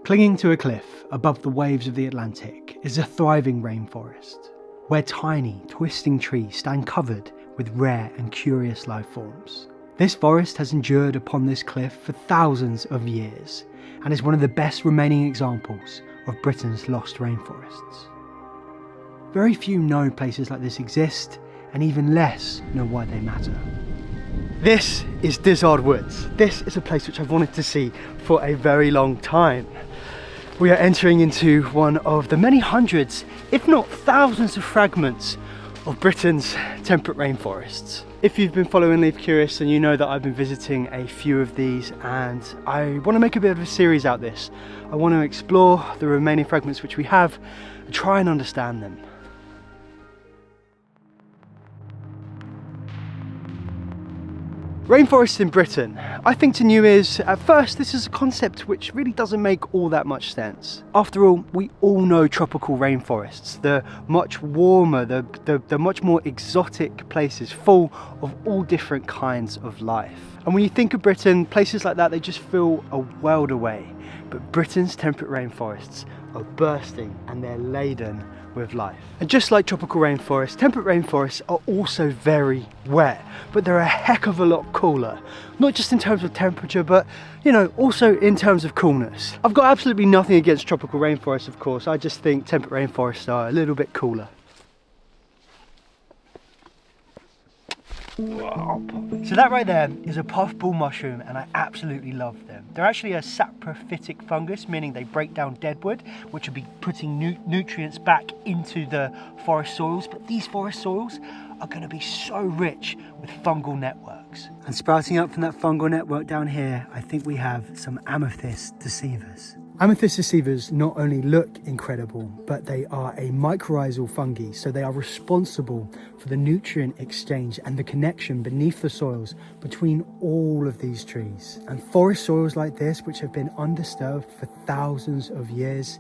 Clinging to a cliff above the waves of the Atlantic is a thriving rainforest, where tiny, twisting trees stand covered with rare and curious life forms. This forest has endured upon this cliff for thousands of years and is one of the best remaining examples of Britain's lost rainforests. Very few know places like this exist, and even less know why they matter. This is Dizzard Woods. This is a place which I've wanted to see for a very long time. We are entering into one of the many hundreds, if not thousands of fragments of Britain's temperate rainforests. If you've been following Leave Curious, then you know that I've been visiting a few of these, and I want to make a bit of a series out of this. I want to explore the remaining fragments which we have and try and understand them. Rainforests in Britain. I think to new ears, at first, this is a concept which really doesn't make all that much sense. After all, we all know tropical rainforests, the much warmer, the much more exotic places full of all different kinds of life. And when you think of Britain, places like that, they just feel a world away. But Britain's temperate rainforests are bursting and they're laden with life. And just like tropical rainforests, temperate rainforests are also very wet, but they're a heck of a lot cooler. Not just in terms of temperature, but also in terms of coolness. I've got absolutely nothing against tropical rainforests, of course. I just think temperate rainforests are a little bit cooler. So that right there is a puffball mushroom, and I absolutely love them. They're actually a saprophytic fungus, meaning they break down dead wood, which will be putting nutrients back into the forest soils. But these forest soils are going to be so rich with fungal networks. And sprouting up from that fungal network down here, I think we have some amethyst deceivers. Amethyst deceivers not only look incredible, but they are a mycorrhizal fungi, so they are responsible for the nutrient exchange and the connection beneath the soils between all of these trees. And forest soils like this, which have been undisturbed for thousands of years,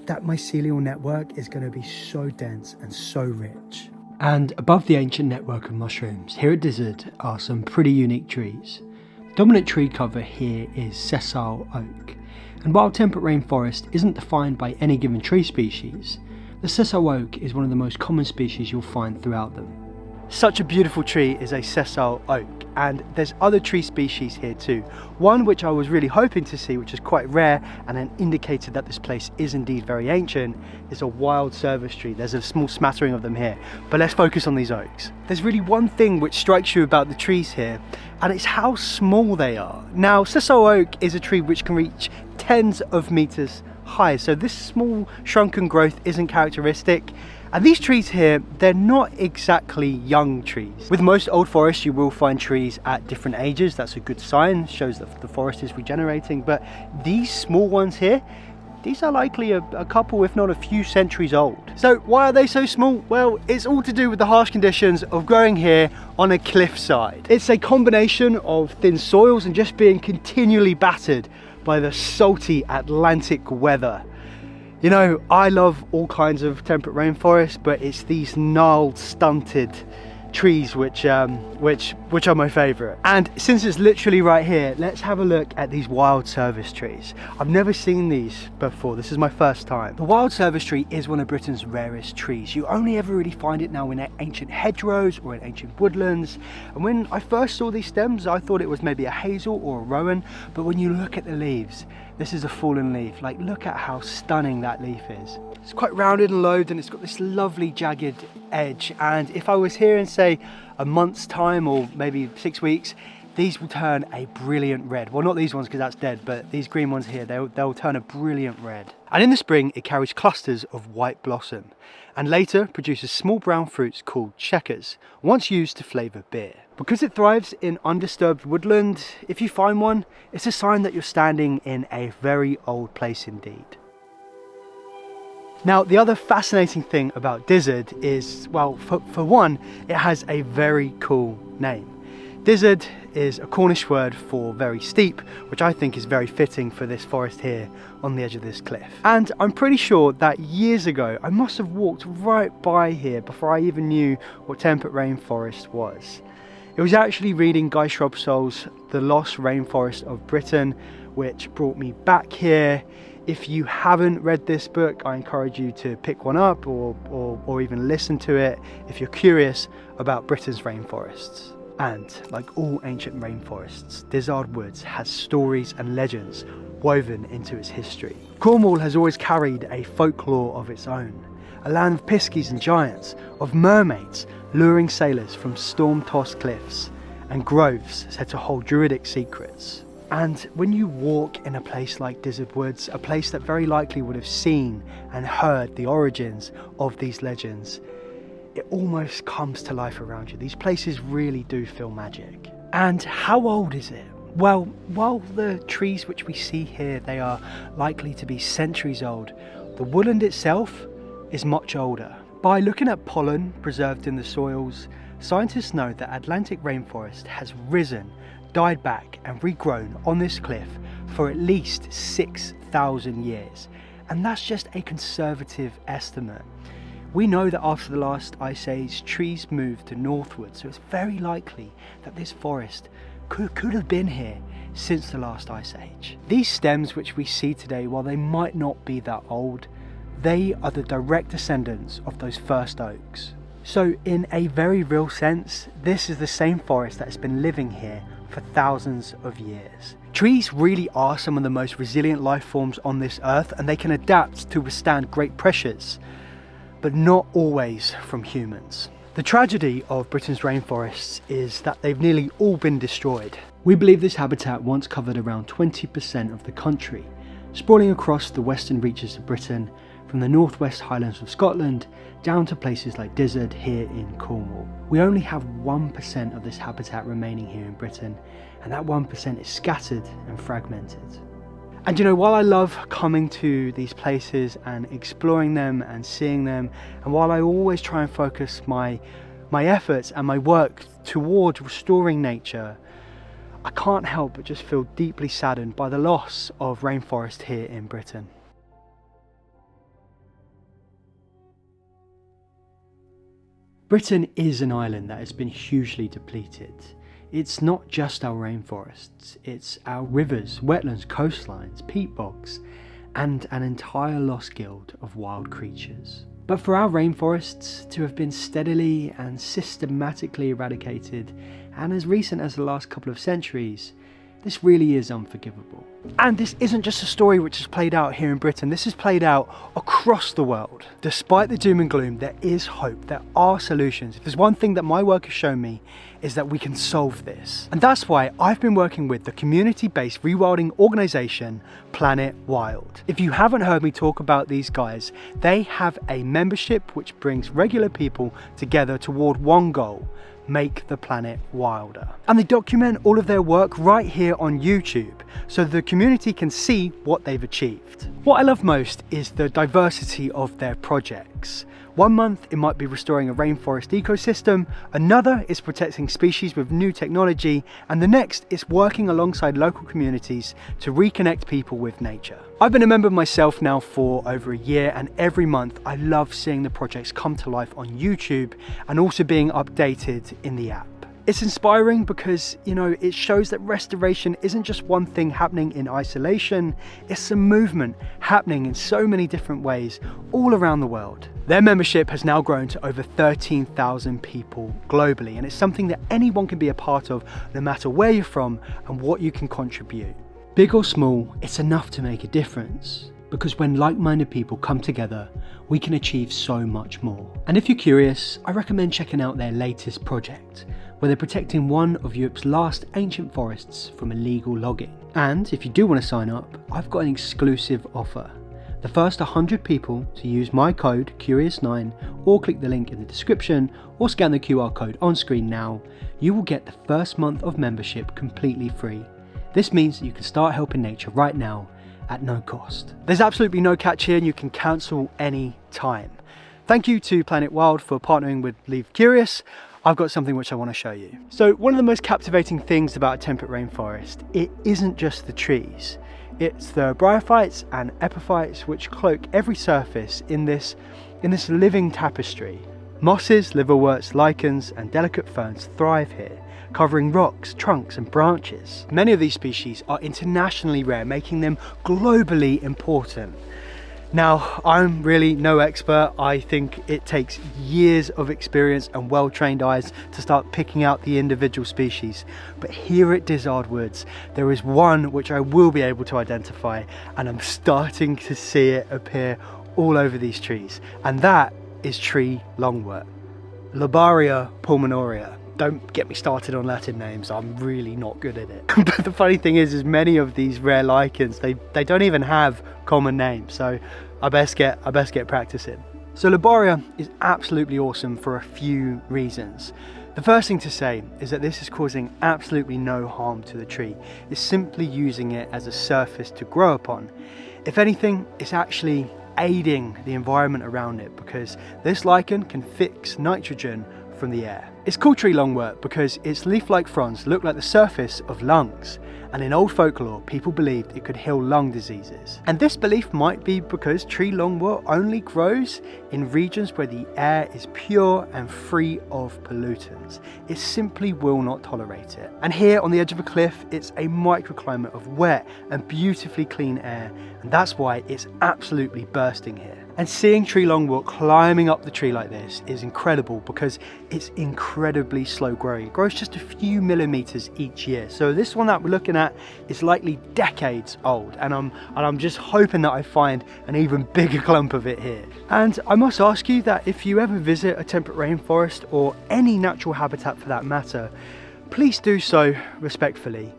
that mycelial network is going to be so dense and so rich. And above the ancient network of mushrooms, here at Dizzard are some pretty unique trees. The dominant tree cover here is sessile oak. And while temperate rainforest isn't defined by any given tree species, the sessile oak is one of the most common species you'll find throughout them. Such a beautiful tree is a sessile oak, and there's other tree species here too. One which I was really hoping to see, which is quite rare and an indicator that this place is indeed very ancient, is a wild service tree. There's a small smattering of them here, but let's focus on these oaks. There's really one thing which strikes you about the trees here, and it's how small they are. Now, sessile oak is a tree which can reach tens of meters high, so this small shrunken growth isn't characteristic. And these trees here, they're not exactly young trees. With most old forests, you will find trees at different ages. That's a good sign, shows that the forest is regenerating. But these small ones here, these are likely a couple, if not a few centuries old. So why are they so small? Well, it's all to do with the harsh conditions of growing here on a cliffside. It's a combination of thin soils and just being continually battered by the salty Atlantic weather. I love all kinds of temperate rainforests, but it's these gnarled, stunted trees which are my favourite. And since it's literally right here, let's have a look at these wild service trees. I've never seen these before. This is my first time. The wild service tree is one of Britain's rarest trees. You only ever really find it now in ancient hedgerows or in ancient woodlands. And when I first saw these stems, I thought it was maybe a hazel or a rowan. But when you look at the leaves, this is a fallen leaf. Like, look at how stunning that leaf is. It's quite rounded and lobed, and it's got this lovely jagged edge. And if I was here in, say, a month's time or maybe 6 weeks, these will turn a brilliant red. Well, not these ones because that's dead, but these green ones here, they'll turn a brilliant red. And in the spring, it carries clusters of white blossom, and later produces small brown fruits called checkers, once used to flavour beer. Because it thrives in undisturbed woodland, if you find one, it's a sign that you're standing in a very old place indeed. Now, the other fascinating thing about Dizzard is, well, for one, it has a very cool name. Dizzard is a Cornish word for very steep, which I think is very fitting for this forest here on the edge of this cliff. And I'm pretty sure that years ago, I must have walked right by here before I even knew what temperate rainforest was. It was actually reading Guy Shrubsole's The Lost Rainforest of Britain, which brought me back here. If you haven't read this book, I encourage you to pick one up or even listen to it if you're curious about Britain's rainforests. And like all ancient rainforests, Dizzard Woods has stories and legends woven into its history. Cornwall has always carried a folklore of its own, a land of piskies and giants, of mermaids luring sailors from storm-tossed cliffs, and groves said to hold druidic secrets. And when you walk in a place like Dizzard Woods, a place that very likely would have seen and heard the origins of these legends, it almost comes to life around you. These places really do feel magic. And how old is it? Well, while the trees which we see here, they are likely to be centuries old, the woodland itself is much older. By looking at pollen preserved in the soils, scientists know that Atlantic rainforest has risen, died back and regrown on this cliff for at least 6,000 years. And that's just a conservative estimate. We know that after the last ice age, trees moved to northward, so it's very likely that this forest could have been here since the last ice age. These stems which we see today, while they might not be that old, they are the direct descendants of those first oaks. So in a very real sense, this is the same forest that has been living here for thousands of years. Trees really are some of the most resilient life forms on this earth, and they can adapt to withstand great pressures, but not always from humans. The tragedy of Britain's rainforests is that they've nearly all been destroyed. We believe this habitat once covered around 20% of the country, sprawling across the western reaches of Britain, from the northwest highlands of Scotland down to places like Dizzard here in Cornwall. We only have 1% of this habitat remaining here in Britain, and that 1% is scattered and fragmented. And you know, while I love coming to these places and exploring them and seeing them, and while I always try and focus my efforts and my work toward restoring nature, I can't help but just feel deeply saddened by the loss of rainforest here in Britain. Britain is an island that has been hugely depleted. It's not just our rainforests, it's our rivers, wetlands, coastlines, peat bogs, and an entire lost guild of wild creatures. But for our rainforests to have been steadily and systematically eradicated, and as recent as the last couple of centuries, this really is unforgivable. And this isn't just a story which is played out here in Britain, this is played out across the world. Despite the doom and gloom, there is hope, there are solutions. If there's one thing that my work has shown me, is that we can solve this. And that's why I've been working with the community-based rewilding organisation Planet Wild. If you haven't heard me talk about these guys, they have a membership which brings regular people together toward one goal: make the planet wilder. And they document all of their work right here on YouTube, so the community can see what they've achieved. What I love most is the diversity of their projects. One month it might be restoring a rainforest ecosystem, another is protecting species with new technology, and the next is working alongside local communities to reconnect people with nature. I've been a member myself now for over a year, and every month I love seeing the projects come to life on YouTube and also being updated in the app. It's inspiring because, you know, it shows that restoration isn't just one thing happening in isolation, it's a movement happening in so many different ways all around the world. Their membership has now grown to over 13,000 people globally, and it's something that anyone can be a part of, no matter where you're from and what you can contribute. Big or small, it's enough to make a difference. Because when like-minded people come together, we can achieve so much more. And if you're curious, I recommend checking out their latest project, where they're protecting one of Europe's last ancient forests from illegal logging. And if you do want to sign up, I've got an exclusive offer. The first 100 people to use my code Curious9, or click the link in the description, or scan the QR code on screen now, you will get the first month of membership completely free. This means that you can start helping nature right now at no cost. There's absolutely no catch here, and you can cancel any time. Thank you to Planet Wild for partnering with Leave Curious. I've got something which I want to show you. So one of the most captivating things about a temperate rainforest, it isn't just the trees. It's the bryophytes and epiphytes which cloak every surface in this living tapestry. Mosses, liverworts, lichens and delicate ferns thrive here, covering rocks, trunks and branches. Many of these species are internationally rare, making them globally important. Now, I'm really no expert. I think it takes years of experience and well-trained eyes to start picking out the individual species. But here at Dizzard Woods, there is one which I will be able to identify, and I'm starting to see it appear all over these trees. And that is tree longwort, Lobaria pulmonaria. Don't get me started on Latin names, I'm really not good at it. But the funny thing is many of these rare lichens, they don't even have common names, so I best get practicing. So Lobaria is absolutely awesome for a few reasons. The first thing to say is that this is causing absolutely no harm to the tree. It's simply using it as a surface to grow upon. If anything, it's actually aiding the environment around it, because this lichen can fix nitrogen from the air. It's called tree longwort because its leaf-like fronds look like the surface of lungs, and in old folklore people believed it could heal lung diseases. And this belief might be because tree longwort only grows in regions where the air is pure and free of pollutants. It simply will not tolerate it. And here on the edge of a cliff, it's a microclimate of wet and beautifully clean air, and that's why it's absolutely bursting here. And seeing tree longwort climbing up the tree like this is incredible because it's incredibly slow growing. It grows just a few millimeters each year. So this one that we're looking at is likely decades old, and I'm just hoping that I find an even bigger clump of it here. And I must ask you that if you ever visit a temperate rainforest, or any natural habitat for that matter, please do so respectfully.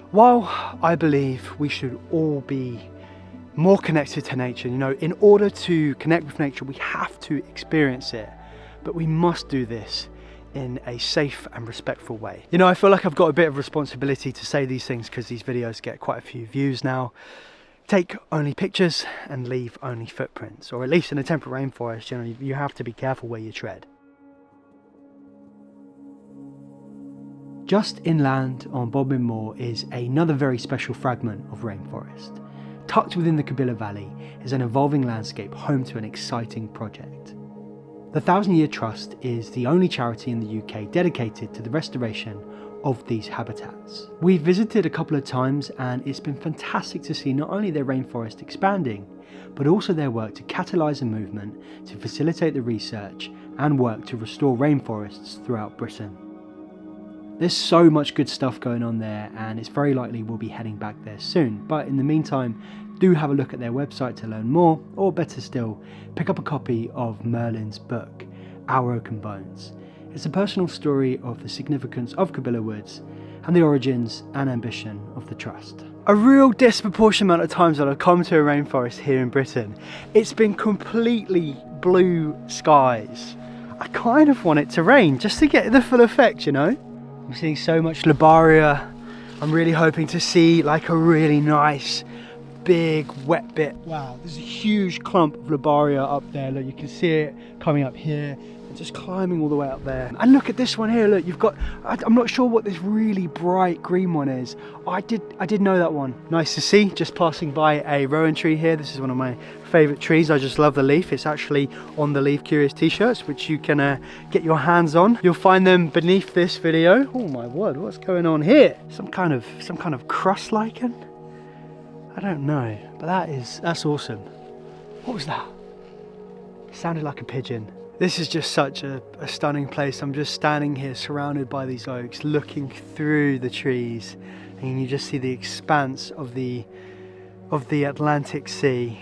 While I believe we should all be more connected to nature, you know, in order to connect with nature we have to experience it, but we must do this in a safe and respectful way. You know, I feel like I've got a bit of responsibility to say these things because these videos get quite a few views now. Take only pictures and leave only footprints, or at least in a temperate rainforest, you know, you have to be careful where you tread. Just inland on Bodmin Moor is another very special fragment of rainforest. Tucked within the Kabila Valley is an evolving landscape home to an exciting project. The 1000 Year Trust is the only charity in the UK dedicated to the restoration of these habitats. We've visited a couple of times and it's been fantastic to see not only their rainforest expanding, but also their work to catalyse a movement to facilitate the research and work to restore rainforests throughout Britain. There's so much good stuff going on there, and it's very likely we'll be heading back there soon. But in the meantime, do have a look at their website to learn more, or better still, pick up a copy of Merlin's book, Our Oaken Bones. It's a personal story of the significance of Kabila Woods and the origins and ambition of the Trust. A real disproportionate amount of times that I've come to a rainforest here in Britain, it's been completely blue skies. I kind of want it to rain just to get the full effect, you know? I'm seeing so much Lobaria. I'm really hoping to see like a really nice big wet bit. Wow, there's a huge clump of Lobaria up there. Look, you can see it coming up here and just climbing all the way up there. And look at this one here. Look, you've got, I'm not sure what this really bright green one is. I did know that one. Nice to see, just passing by a rowan tree here. This is one of my favourite trees. I just love the leaf. It's actually on the Leaf Curious t-shirts, which you can get your hands on. You'll find them beneath this video. Oh my word, what's going on here? Some kind of crust lichen? I don't know, but that's awesome. What was that? It sounded like a pigeon. This is just such a stunning place. I'm just standing here surrounded by these oaks, looking through the trees, and you just see the expanse of the Atlantic Sea.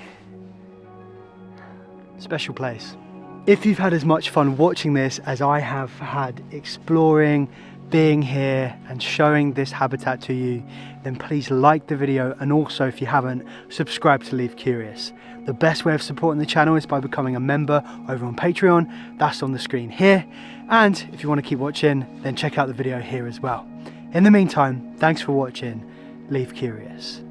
Special place. If you've had as much fun watching this as I have had exploring, being here and showing this habitat to you, then please like the video, and also if you haven't, subscribe to Leaf Curious. The best way of supporting the channel is by becoming a member over on Patreon. That's on the screen here. And if you want to keep watching, then check out the video here as well. In the meantime, thanks for watching Leaf Curious.